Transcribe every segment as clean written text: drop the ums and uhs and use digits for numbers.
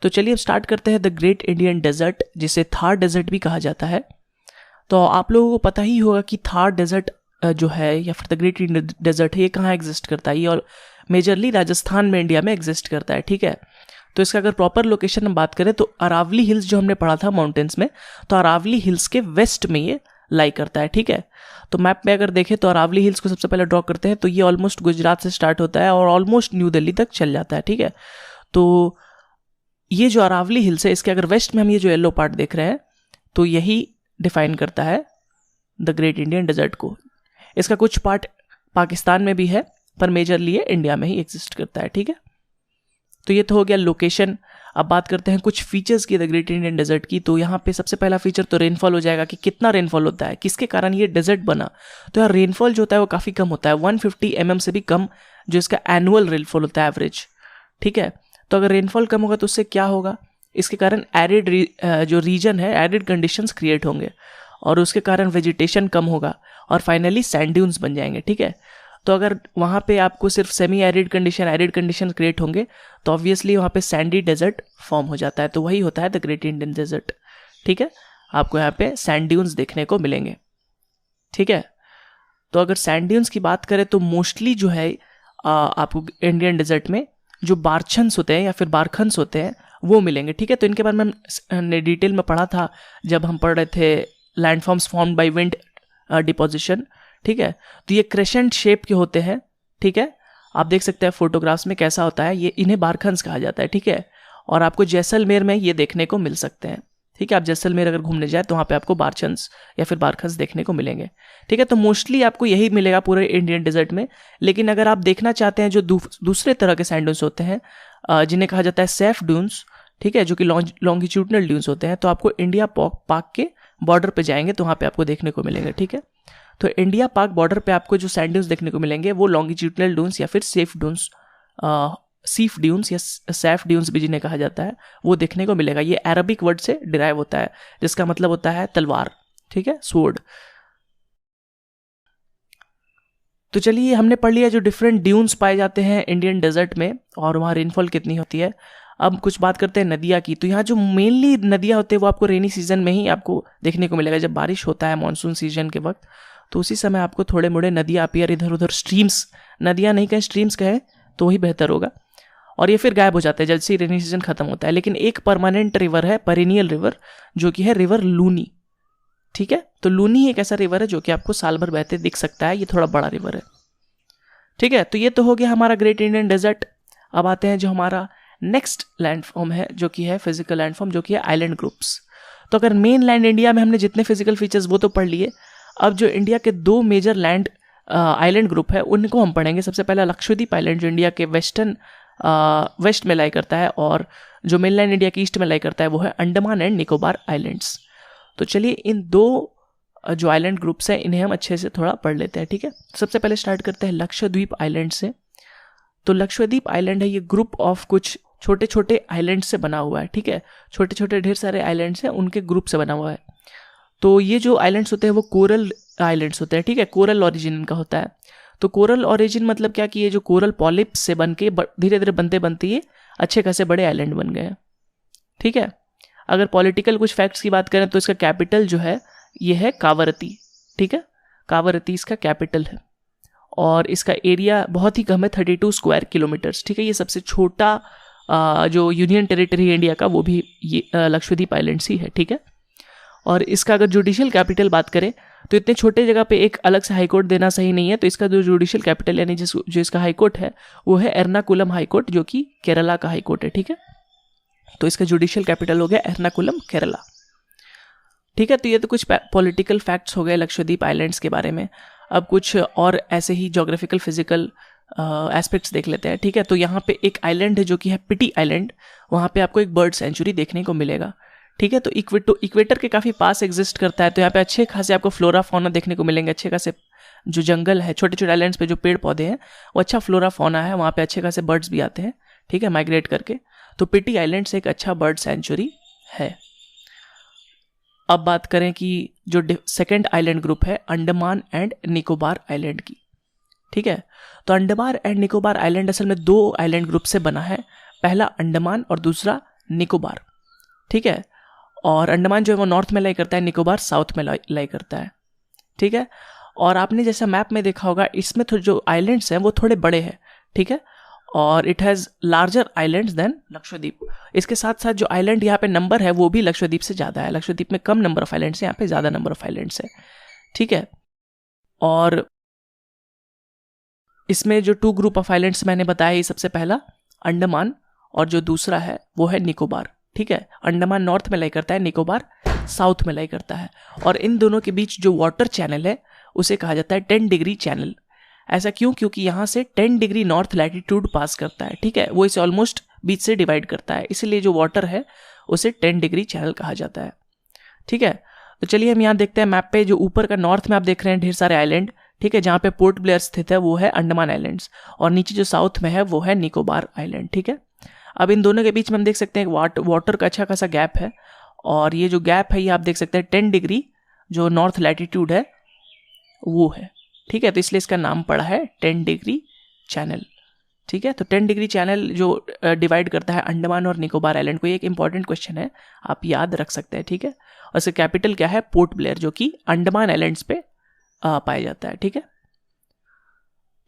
तो चलिए अब स्टार्ट करते हैं द ग्रेट इंडियन डेजर्ट, जिसे थार डेजर्ट भी कहा जाता है। तो आप लोगों को पता ही होगा कि थार डेजर्ट जो है या फिर द ग्रेट इंडियन डेजर्ट है, ये कहाँ एग्जिस्ट करता है। ये और मेजरली राजस्थान में, इंडिया में एग्जिस्ट करता है, ठीक है। तो इसका अगर प्रॉपर लोकेशन हम बात करें तो अरावली हिल्स जो हमने पढ़ा था माउंटेन्स में, तो अरावली हिल्स के वेस्ट में ये लाई करता है, ठीक है। तो मैप में अगर देखें तो अरावली हिल्स को सबसे पहले ड्रॉ करते हैं, तो ये ऑलमोस्ट गुजरात से स्टार्ट होता है और ऑलमोस्ट न्यू दिल्ली तक चल जाता है, ठीक है। तो ये जो अरावली हिल्स है, इसके अगर वेस्ट में हम ये जो येलो पार्ट देख रहे हैं, तो यही डिफाइन करता है द ग्रेट इंडियन डेजर्ट को। इसका कुछ पार्ट पाकिस्तान में भी है, पर मेजरली ये इंडिया में ही एग्जिस्ट करता है, ठीक है। तो ये तो हो गया लोकेशन। अब बात करते हैं कुछ फीचर्स की द ग्रेट इंडियन डेजर्ट की। तो यहाँ पे सबसे पहला फीचर तो रेनफॉल हो जाएगा कि कितना रेनफॉल होता है, किसके कारण ये डेजर्ट बना। तो यार रेनफॉल जो होता है वो काफ़ी कम होता है, 150 mm से भी कम जो इसका एनुअल रेनफॉल होता है एवरेज, ठीक है। तो अगर रेनफॉल कम होगा तो उससे क्या होगा, इसके कारण एरिड जो रीजन है, एरिड कंडीशंस क्रिएट होंगे और उसके कारण वेजिटेशन कम होगा और फाइनली सैंड ड्यून्स बन जाएंगे, ठीक है। तो अगर वहाँ पे आपको सिर्फ सेमी एरिड कंडीशन क्रिएट होंगे तो ऑब्वियसली वहाँ पे सैंडी डेजर्ट फॉर्म हो जाता है। तो वही होता है द ग्रेट इंडियन डेजर्ट, ठीक है। आपको यहाँ पे सैंड ड्यून्स देखने को मिलेंगे, ठीक है। तो अगर सैंड ड्यून्स की बात करें तो मोस्टली जो है आपको इंडियन डेजर्ट में जो बारछन्स होते हैं या फिर बारखन्स होते हैं वो मिलेंगे, ठीक है। तो इनके बारे में हमने डिटेल में पढ़ा था जब हम पढ़ रहे थे landforms formed by wind deposition, ठीक है। तो ये क्रेसेंट शेप के होते हैं, ठीक है। आप देख सकते हैं फोटोग्राफ्स में कैसा होता है ये, इन्हें बारखन्स कहा जाता है, ठीक है। और आपको जैसलमेर में ये देखने को मिल सकते हैं, ठीक है। आप जैसलमेर अगर घूमने जाए तो वहाँ पे आपको बारछन्स या फिर बारखन्स देखने को मिलेंगे, ठीक है। तो मोस्टली आपको यही मिलेगा पूरे इंडियन डेजर्ट में। लेकिन अगर आप देखना चाहते हैं जो दूसरे तरह के सैंड ड्यून्स होते हैं जिन्हें कहा जाता है सेफ ड्यून्स, ठीक है, जो कि लॉन्गिट्यूडनल ड्यून्स होते हैं, तो आपको इंडिया पाक के बॉर्डर पे जाएंगे तो वहाँ पे आपको देखने को मिलेंगे, ठीक है। तो इंडिया पाक बॉर्डर पे आपको जो सैंड ड्यून्स देखने को मिलेंगे वो लॉन्गिट्यूडनल ड्यून्स या फिर सेफ ड्यून्स, सीफ ड्यून्स या सैफ ड्यून्स भी जिन्हें कहा जाता है, वो देखने को मिलेगा। ये अरबिक वर्ड से डिराइव होता है जिसका मतलब होता है तलवार, ठीक है, स्वॉर्ड। तो चलिए हमने पढ़ लिया जो डिफरेंट ड्यून्स पाए जाते हैं इंडियन डेजर्ट में और वहाँ रेनफॉल कितनी होती है। अब कुछ बात करते हैं नदियाँ की। तो यहाँ जो मेनली नदियाँ होती है वो आपको रेनी सीजन में ही आपको देखने को मिलेगा, जब बारिश होता है मानसून सीजन के वक्त, तो उसी समय आपको थोड़े मोड़े नदियाँ अपीयर, इधर उधर स्ट्रीम्स, नदियाँ नहीं कहें स्ट्रीम्स कहें तो वही बेहतर होगा, और ये फिर गायब हो जाते हैं जब से रेनी सीजन खत्म होता है। लेकिन एक परमानेंट रिवर है, पेरिनियल रिवर, जो कि है रिवर लूनी, ठीक है। तो लूनी एक ऐसा रिवर है जो कि आपको साल भर बहते दिख सकता है, ये थोड़ा बड़ा रिवर है, ठीक है। तो ये तो हो गया हमारा ग्रेट इंडियन डेजर्ट। अब आते हैं जो हमारा नेक्स्ट लैंडफॉर्म है जो कि है फिजिकल लैंडफॉर्म, जो कि है आइलैंड ग्रुप्स। तो अगर मेन लैंड इंडिया में हमने जितने फिजिकल फीचर्स वो तो पढ़ लिए, अब जो इंडिया के दो मेजर लैंड आइलैंड ग्रुप है उनको हम पढ़ेंगे। सबसे पहला लक्षद्वीप आइलैंड जो इंडिया के वेस्ट में लाई करता है, और जो मेनलैंड इंडिया के ईस्ट में लाई करता है वो है अंडमान एंड निकोबार आइलैंड्स। तो चलिए इन दो जो आइलैंड ग्रुप्स हैं इन्हें हम अच्छे से थोड़ा पढ़ लेते हैं, ठीक है। सबसे पहले स्टार्ट करते हैं लक्षद्वीप आइलैंड से। तो लक्षद्वीप आइलैंड है ये ग्रुप ऑफ कुछ छोटे छोटे आइलैंड से बना हुआ है, ठीक है। छोटे छोटे ढेर सारे आइलैंड्स हैं, उनके ग्रुप से बना हुआ है। तो ये जो आइलैंड्स होते हैं वो कोरल आइलैंड्स होते हैं, ठीक है, कोरल ओरिजिन इनका होता है। तो कोरल ओरिजिन मतलब क्या कि ये जो कोरल पॉलिप्स से बन के धीरे धीरे बनते ये अच्छे खासे बड़े आइलैंड बन गए हैं, ठीक है। अगर पॉलिटिकल कुछ फैक्ट्स की बात करें तो इसका कैपिटल जो है ये है कावरती, ठीक है, कावरती इसका कैपिटल है, और इसका एरिया बहुत ही कम है, 32 स्क्वायर किलोमीटर्स, ठीक है। ये सबसे छोटा जो यूनियन टेरिटरी इंडिया का वो भी ये लक्षद्वीप आइलैंड्स ही है, ठीक है। और इसका अगर जुडिशियल कैपिटल बात करें तो इतने छोटे जगह पे एक अलग से हाईकोर्ट देना सही नहीं है, तो इसका जो जुडिशियल कैपिटल यानी जो इसका हाईकोर्ट है वो है एर्नाकुलम हाईकोर्ट, जो कि केरला का हाईकोर्ट है, ठीक है। तो इसका जुडिशियल कैपिटल हो गया एर्नाकुलम, केरला, ठीक है। तो ये तो कुछ पॉलिटिकल फैक्ट्स हो गए लक्षद्वीप आइलैंड्स के बारे में। अब कुछ और ऐसे ही जोग्राफिकल फिजिकल एस्पेक्ट्स देख लेते हैं, ठीक है। तो यहाँ पे एक आइलैंड है जो कि है पिटी आइलैंड, वहाँ पे आपको एक बर्ड सेंचुरी देखने को मिलेगा, ठीक है। तो इक्वेटर के काफ़ी पास एग्जिस्ट करता है, तो यहाँ पे अच्छे खासे आपको फ्लोरा फौना देखने को मिलेंगे, अच्छे खासे जो जंगल है, छोटे छोटे आइलैंड्स पे जो पेड़ पौधे हैं वो अच्छा फ्लोरा फौना है, वहाँ पे अच्छे खासे बर्ड्स भी आते हैं, ठीक है, माइग्रेट करके। तो पिटी आइलैंड से एक अच्छा बर्ड सेंचुरी है। अब बात करें कि जो सेकंड आइलैंड ग्रुप है अंडमान एंड निकोबार आइलैंड की, ठीक है। तो अंडमान एंड निकोबार आइलैंड असल में दो आइलैंड ग्रुप से बना है, पहला अंडमान और दूसरा निकोबार, ठीक है। और अंडमान जो है वो नॉर्थ में लाई करता है, निकोबार साउथ में लाई करता है, ठीक है। और आपने जैसा मैप में देखा होगा इसमें तो जो आइलैंड्स हैं वो थोड़े बड़े हैं, ठीक है। और it has larger islands than Lakshadweep. इसके साथ साथ जो आइलैंड यहाँ पे नंबर है वो भी लक्षद्वीप से ज़्यादा है। लक्षद्वीप में कम नंबर ऑफ आइलैंड्स है, यहाँ पे ज़्यादा नंबर ऑफ आइलैंड्स है, ठीक है। और इसमें जो 2 ग्रुप ऑफ आइलैंड्स मैंने बताया, ये सबसे पहला अंडमान और जो दूसरा है वो है निकोबार, ठीक है। अंडमान नॉर्थ में लाई करता है, निकोबार साउथ में लाई करता है। और इन दोनों के बीच जो वाटर चैनल है उसे कहा जाता है 10 डिग्री चैनल। ऐसा क्यों? क्योंकि यहाँ से 10 डिग्री नॉर्थ लैटिट्यूड पास करता है, ठीक है। वो इसे ऑलमोस्ट बीच से डिवाइड करता है, इसलिए जो वाटर है उसे 10 डिग्री चैनल कहा जाता है, ठीक है। तो चलिए हम यहाँ देखते हैं मैप पे, जो ऊपर का नॉर्थ में आप देख रहे हैं ढेर सारे आइलैंड, ठीक है, जहाँ पे पोर्ट ब्लेयर स्थित है वो है अंडमान आइलैंड्स, और नीचे जो साउथ में है वो है निकोबार आइलैंड, ठीक है। अब इन दोनों के बीच में हम देख सकते हैं वाटर का अच्छा खासा गैप है, और ये जो गैप है ये आप देख सकते हैं 10 डिग्री जो नॉर्थ लैटिट्यूड है वो है, ठीक है। तो इसलिए इसका नाम पड़ा है 10 डिग्री चैनल, ठीक है। तो 10 डिग्री चैनल जो डिवाइड करता है अंडमान और निकोबार आइलैंड को, ये एक इंपॉर्टेंट क्वेश्चन है, आप याद रख सकते हैं, ठीक है। और इसका कैपिटल क्या है? पोर्ट ब्लेयर, जो कि अंडमान आइलैंड्स पे पाया जाता है, ठीक है।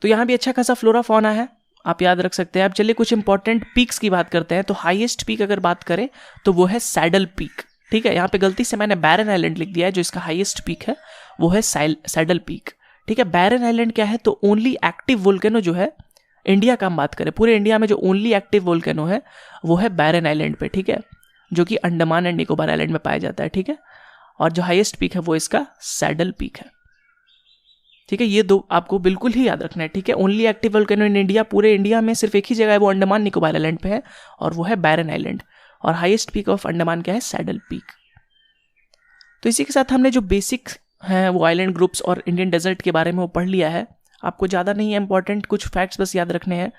तो यहाँ भी अच्छा खासा फ्लोरा फौना है, आप याद रख सकते हैं। अब चलिए कुछ इंपॉर्टेंट पीक्स की बात करते हैं। तो हाईएस्ट पीक अगर बात करें तो वो है सैडल पीक, ठीक है। यहाँ पे गलती से मैंने बैरन आइलैंड लिख दिया है, जो इसका हाईएस्ट पीक है वो है सैडल पीक, ठीक है। बैरन आइलैंड क्या है? तो ओनली एक्टिव वोल्केनो जो है इंडिया का हम बात करें, पूरे इंडिया में जो ओनली एक्टिव वोल्केनो है वो है बैरन आइलैंड पे, ठीक है, जो कि अंडमान एंड निकोबार आइलैंड में पाया जाता है, ठीक है। और जो हाईएस्ट पीक है वो इसका सैडल पीक है, ठीक है। ये दो आपको बिल्कुल ही याद रखना है, ठीक है। Only active volcano in India, पूरे इंडिया में सिर्फ एक ही जगह है, वो अंडमान निकोबार आइलैंड पे है, और वो है बैरन आइलैंड। और हाईएस्ट पीक ऑफ अंडमान क्या है? Saddle peak. तो इसी के साथ हमने जो बेसिक हैं वो आइलैंड ग्रुप्स और इंडियन डेजर्ट के बारे में वो पढ़ लिया है। आपको ज़्यादा नहीं है इंपॉर्टेंट, कुछ फैक्ट्स बस याद रखने हैं।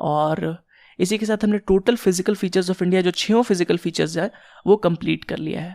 और इसी के साथ हमने total physical features of India, जो 6 फिजिकल फीचर्स है, वो कंप्लीट कर लिया है।